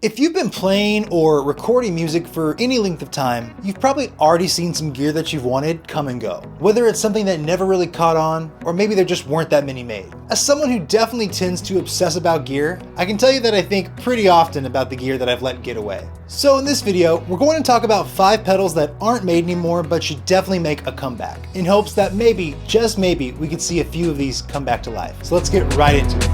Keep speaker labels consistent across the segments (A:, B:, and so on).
A: If you've been playing or recording music for any length of time, you've probably already seen some gear that you've wanted come and go. Whether it's something that never really caught on, or maybe there just weren't that many made. As someone who definitely tends to obsess about gear, I can tell you that I think pretty often about the gear that I've let get away. So in this video, we're going to talk about 5 pedals that aren't made anymore but should definitely make a comeback, in hopes that maybe, just maybe, we could see a few of these come back to life. So let's get right into it.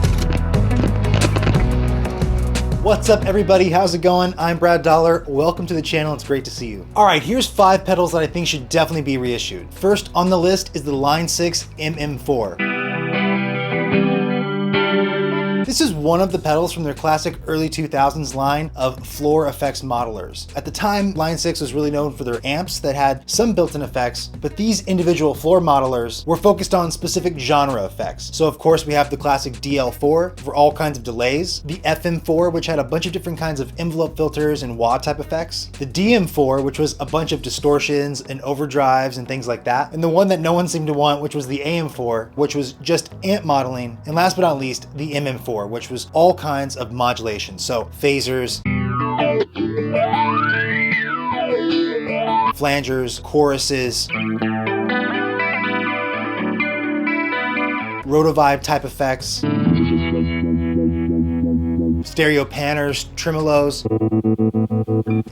A: What's up everybody, how's it going? I'm Brad Dollar, welcome to the channel, it's great to see you. Alright, here's 5 pedals that I think should definitely be reissued. First on the list is the Line 6 MM4. This is one of the pedals from their classic early 2000s line of floor effects modelers. At the time, Line 6 was really known for their amps that had some built-in effects, but these individual floor modelers were focused on specific genre effects. So of course we have the classic DL4 for all kinds of delays, the FM4 which had a bunch of different kinds of envelope filters and wah type effects, the DM4 which was a bunch of distortions and overdrives and things like that, and the one that no one seemed to want, which was the AM4, which was just amp modeling, and last but not least the MM4, which was all kinds of modulation, so phasers, flangers, choruses, rotovibe type effects, stereo panners, tremolos,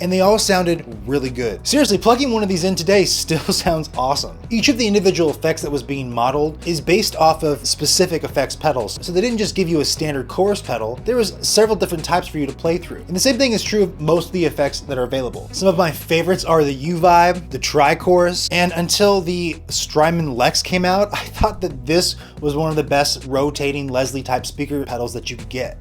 A: and they all sounded really good. Seriously, plugging one of these in today still sounds awesome. Each of the individual effects that was being modeled is based off of specific effects pedals, so they didn't just give you a standard chorus pedal, there was several different types for you to play through. And the same thing is true of most of the effects that are available. Some of my favorites are the U-Vibe, the Tri-Chorus, and until the Strymon Lex came out, I thought that this was one of the best rotating Leslie type speaker pedals that you could get.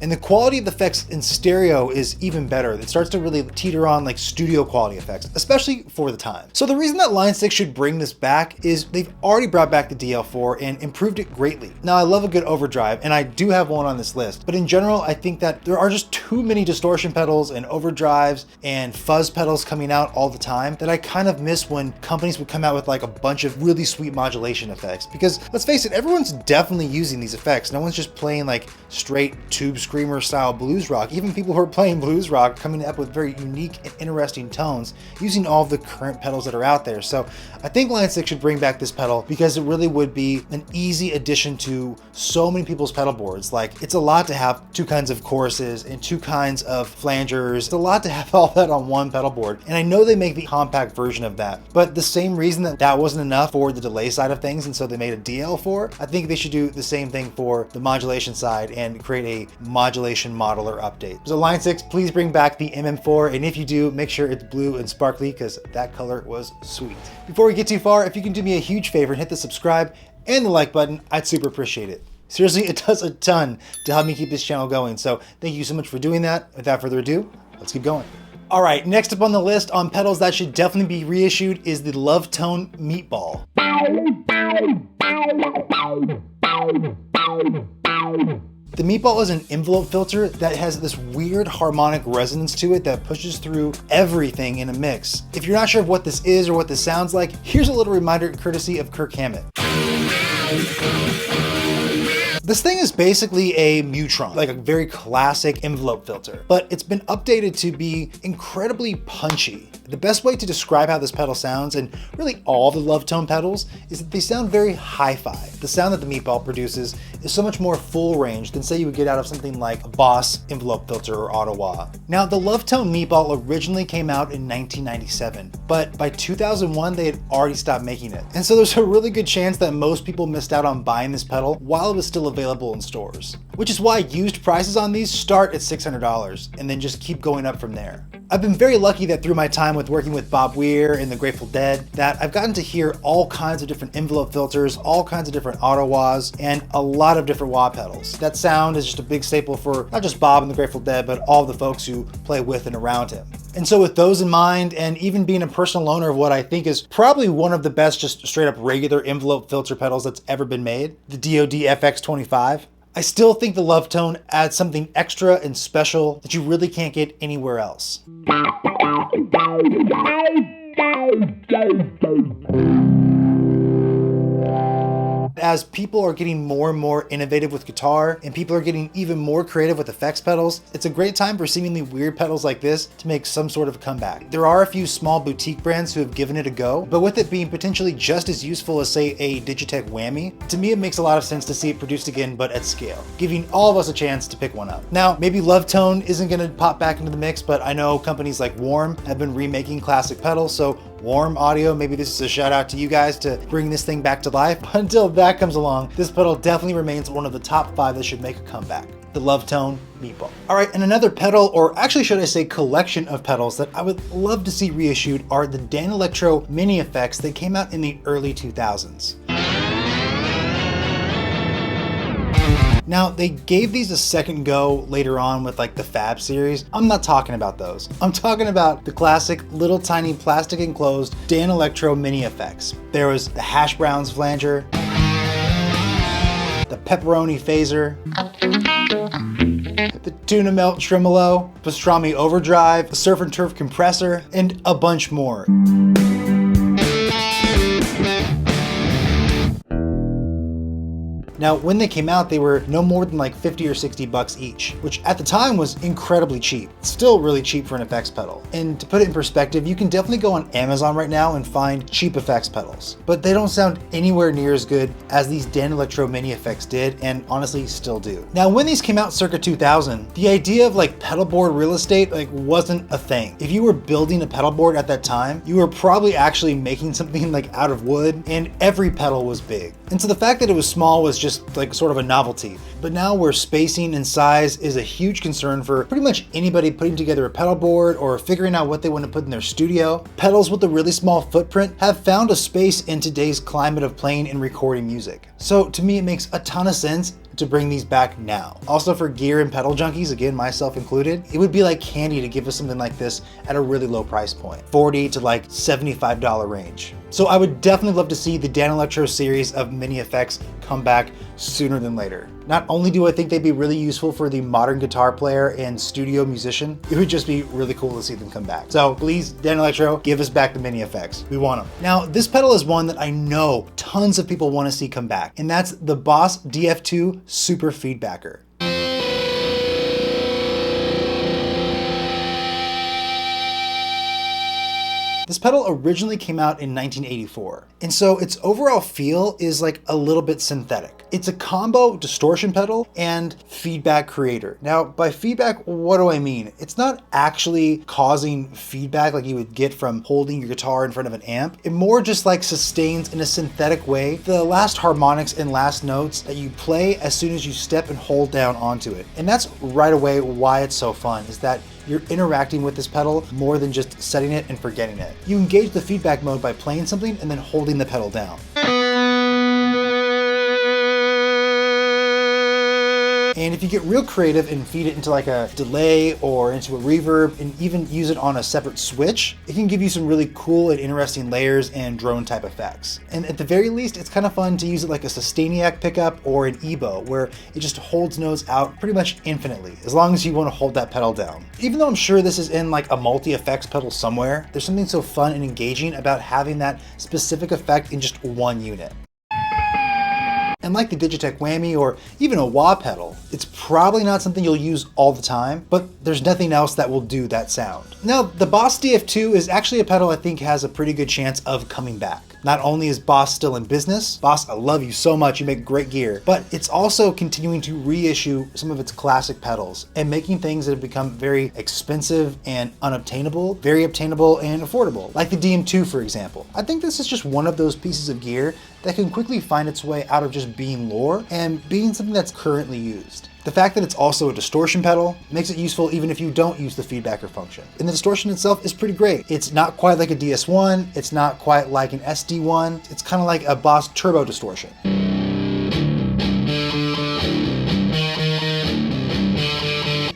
A: And the quality of the effects in stereo is even better. It starts to really teeter on like studio quality effects, especially for the time. So the reason that Line 6 should bring this back is they've already brought back the DL4 and improved it greatly. Now I love a good overdrive and I do have one on this list, but in general I think that there are just too many distortion pedals and overdrives and fuzz pedals coming out all the time that I kind of miss when companies would come out with like a bunch of really sweet modulation effects. Because let's face it, everyone's definitely using these effects. No one's just playing like straight tube screamer style blues rock. Even people who are playing blues rock coming up with very unique and interesting tones using all of the current pedals that are out there. So I think Line 6 should bring back this pedal because it really would be an easy addition to so many people's pedal boards. Like, it's a lot to have 2 kinds of choruses and 2 kinds of flangers. It's a lot to have all that on one pedal board. And I know they make the compact version of that, but the same reason that that wasn't enough for the delay side of things, and so they made a DL4, I think they should do the same thing for the modulation side and create a modulation modeler update. So Line 6, please bring back the MM4, and if you do, make sure it's blue and sparkly because that color was sweet. Before we get too far, if you can do me a huge favor and hit the subscribe and the like button, I'd super appreciate it. Seriously, it does a ton to help me keep this channel going, so thank you so much for doing that. Without further ado, let's keep going. All right, next up on the list on pedals that should definitely be reissued is the Love Tone Meatball. The Meatball is an envelope filter that has this weird harmonic resonance to it that pushes through everything in a mix. If you're not sure of what this is or what this sounds like, here's a little reminder courtesy of Kirk Hammett. This thing is basically a Mutron, like a very classic envelope filter, but it's been updated to be incredibly punchy. The best way to describe how this pedal sounds, and really all the Love Tone pedals, is that they sound very hi-fi. The sound that the Meatball produces is so much more full range than say you would get out of something like a Boss envelope filter or Ottawa. Now the Love Tone Meatball originally came out in 1997, but by 2001 they had already stopped making it. And so there's a really good chance that most people missed out on buying this pedal while it was still available in stores. Which is why used prices on these start at $600 and then just keep going up from there. I've been very lucky that through my time with working with Bob Weir and the Grateful Dead, that I've gotten to hear all kinds of different envelope filters, all kinds of different Ottawas, and a lot of different wah pedals. That sound is just a big staple for not just Bob and the Grateful Dead, but all the folks who play with and around him. And so with those in mind, and even being a personal owner of what I think is probably one of the best just straight up regular envelope filter pedals that's ever been made, the DoD FX25, I still think the Love Tone adds something extra and special that you really can't get anywhere else. as people are getting more and more innovative with guitar and people are getting even more creative with effects pedals, it's a great time for seemingly weird pedals like this to make some sort of comeback. There are a few small boutique brands who have given it a go, but with it being potentially just as useful as, say, a Digitech Whammy, to me it makes a lot of sense to see it produced again, but at scale, giving all of us a chance to pick one up. Now, maybe Love Tone isn't going to pop back into the mix, but I know companies like Warm have been remaking classic pedals, so Warm Audio, maybe this is a shout out to you guys to bring this thing back to life. But until that comes along, this pedal definitely remains one of the top 5 that should make a comeback. The Love Tone Meatball. All right, and another pedal, or actually should I say collection of pedals that I would love to see reissued are the Danelectro Mini Effects that came out in the early 2000s. Now, they gave these a second go later on with like the Fab series. I'm not talking about those. I'm talking about the classic little tiny plastic enclosed Danelectro Mini Effects. There was the Hash Browns Flanger, the Pepperoni Phaser, the Tuna Melt Tremolo, Pastrami Overdrive, the Surf and Turf Compressor, and a bunch more. Now, when they came out, they were no more than like 50 or 60 bucks each, which at the time was incredibly cheap. Still really cheap for an effects pedal. And to put it in perspective, you can definitely go on Amazon right now and find cheap effects pedals, but they don't sound anywhere near as good as these Danelectro Mini Effects did, and honestly still do. Now, when these came out circa 2000, the idea of like pedal board real estate like wasn't a thing. If you were building a pedal board at that time, you were probably actually making something like out of wood, and every pedal was big. And so the fact that it was small was just like sort of a novelty. But now where spacing and size is a huge concern for pretty much anybody putting together a pedal board or figuring out what they want to put in their studio, pedals with a really small footprint have found a space in today's climate of playing and recording music. So to me, it makes a ton of sense to bring these back now. Also for gear and pedal junkies, again, myself included, it would be like candy to give us something like this at a really low price point, $40 to like $75 range. So I would definitely love to see the Danelectro series of mini effects come back sooner than later. Not only do I think they'd be really useful for the modern guitar player and studio musician, it would just be really cool to see them come back. So please, Danelectro, give us back the mini effects. We want them. Now, this pedal is one that I know tons of people want to see come back, and that's the Boss DF2 Super Feedbacker. This pedal originally came out in 1984, and so its overall feel is like a little bit synthetic. It's a combo distortion pedal and feedback creator. Now, by feedback, what do I mean? It's not actually causing feedback like you would get from holding your guitar in front of an amp. It more just like sustains in a synthetic way the last harmonics and last notes that you play as soon as you step and hold down onto it. And that's right away why it's so fun, is that you're interacting with this pedal more than just setting it and forgetting it. You engage the feedback mode by playing something and then holding the pedal down. And if you get real creative and feed it into like a delay or into a reverb and even use it on a separate switch, it can give you some really cool and interesting layers and drone type effects. And at the very least, it's kind of fun to use it like a Sustainiac pickup or an EBow, where it just holds notes out pretty much infinitely, as long as you want to hold that pedal down. Even though I'm sure this is in like a multi-effects pedal somewhere, there's something so fun and engaging about having that specific effect in just one unit. And like the Digitech Whammy or even a wah pedal, it's probably not something you'll use all the time, but there's nothing else that will do that sound. Now, the Boss DF2 is actually a pedal I think has a pretty good chance of coming back. Not only is Boss still in business, Boss, I love you so much, you make great gear, but it's also continuing to reissue some of its classic pedals and making things that have become very expensive and unobtainable, very obtainable and affordable, like the DM2 for example. I think this is just one of those pieces of gear that can quickly find its way out of just being lore and being something that's currently used. The fact that it's also a distortion pedal makes it useful even if you don't use the feedbacker function. And the distortion itself is pretty great. It's not quite like a DS1, it's not quite like an SD1, it's kind of like a Boss turbo distortion.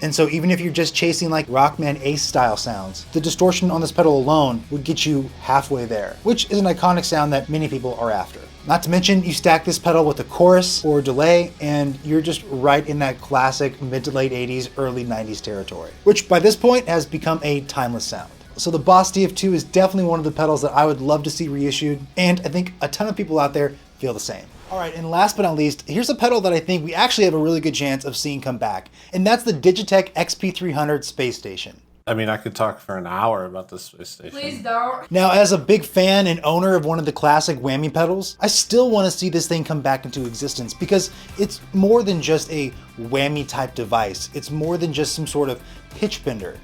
A: And so even if you're just chasing like Rockman Ace style sounds, the distortion on this pedal alone would get you halfway there, which is an iconic sound that many people are after. Not to mention, you stack this pedal with a chorus or delay, and you're just right in that classic mid to late 80s, early 90s territory, which by this point has become a timeless sound. So the Boss DF2 is definitely one of the pedals that I would love to see reissued, and I think a ton of people out there feel the same. All right, and last but not least, here's a pedal that I think we actually have a really good chance of seeing come back, and that's the Digitech XP300 Space Station.
B: I mean, I could talk for an hour about this space station.
C: Please don't.
A: Now, as a big fan and owner of one of the classic whammy pedals, I still want to see this thing come back into existence because it's more than just a whammy type device. It's more than just some sort of pitch bender.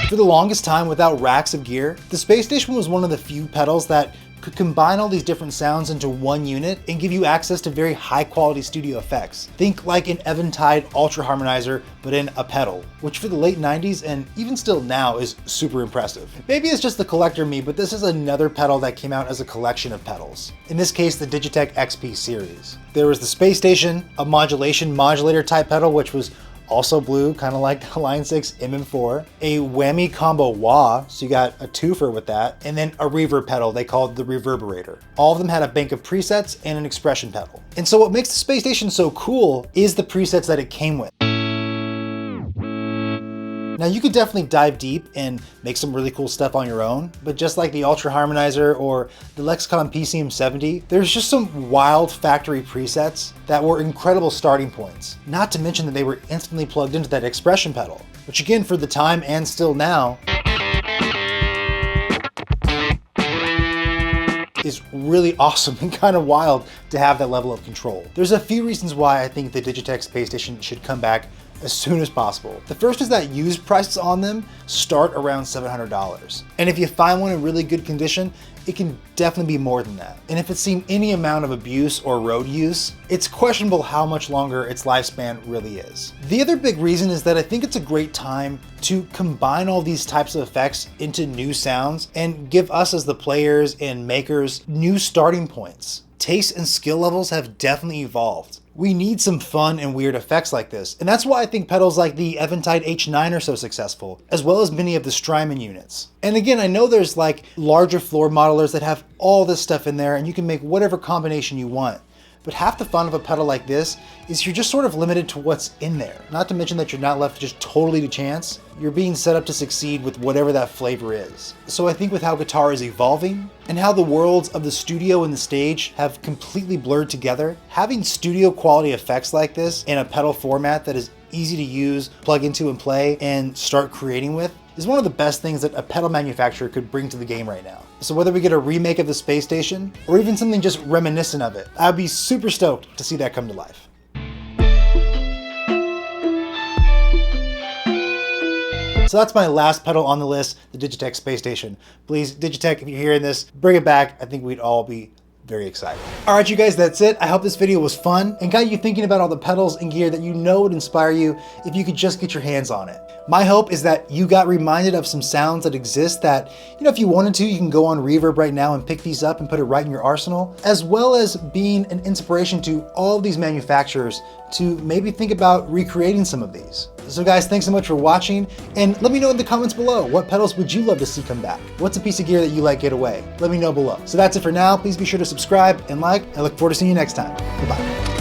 A: For the longest time, without racks of gear, the Space Station was one of the few pedals that could combine all these different sounds into one unit and give you access to very high quality studio effects. Think like an Eventide Ultra Harmonizer, but in a pedal, which for the late 90s and even still now is super impressive. Maybe it's just the collector me, but this is another pedal that came out as a collection of pedals. In this case, the Digitech XP series. There was the Space Station, a modulator type pedal, which was also blue, kind of like the Line 6 MM4, a whammy combo wah, so you got a twofer with that, and then a reverb pedal they called the Reverberator. All of them had a bank of presets and an expression pedal. And so what makes the Space Station so cool is the presets that it came with. Now you could definitely dive deep and make some really cool stuff on your own, but just like the Ultra Harmonizer or the Lexicon PCM70, there's just some wild factory presets that were incredible starting points. Not to mention that they were instantly plugged into that expression pedal, which again, for the time and still now, is really awesome and kind of wild to have that level of control. There's a few reasons why I think the Digitech Space Station should come back as soon as possible. The first is that used prices on them start around $700. And if you find one in really good condition, it can definitely be more than that. And if it's seen any amount of abuse or road use, it's questionable how much longer its lifespan really is. The other big reason is that I think it's a great time to combine all these types of effects into new sounds and give us as the players and makers new starting points. Taste and skill levels have definitely evolved. We need some fun and weird effects like this, and that's why I think pedals like the Eventide H9 are so successful, as well as many of the Strymon units. And again, I know there's like larger floor modelers that have all this stuff in there and you can make whatever combination you want. But half the fun of a pedal like this is you're just sort of limited to what's in there. Not to mention that you're not left just totally to chance. You're being set up to succeed with whatever that flavor is. So I think with how guitar is evolving and how the worlds of the studio and the stage have completely blurred together, having studio quality effects like this in a pedal format that is easy to use, plug into and play, and start creating with is one of the best things that a pedal manufacturer could bring to the game right now. So whether we get a remake of the Space Station or even something just reminiscent of it, I'd be super stoked to see that come to life. So that's my last pedal on the list, the Digitech Space Station. Please, Digitech, if you're hearing this, bring it back. I think we'd all be very excited. All right, you guys, that's it. I hope this video was fun and got you thinking about all the pedals and gear that you know would inspire you if you could just get your hands on it. My hope is that you got reminded of some sounds that exist that, you know, if you wanted to, you can go on Reverb right now and pick these up and put it right in your arsenal, as well as being an inspiration to all of these manufacturers to maybe think about recreating some of these. So guys, thanks so much for watching, and let me know in the comments below, what pedals would you love to see come back? What's a piece of gear that you like get away? Let me know below. So that's it for now. Please be sure to subscribe and like. I look forward to seeing you next time. Goodbye.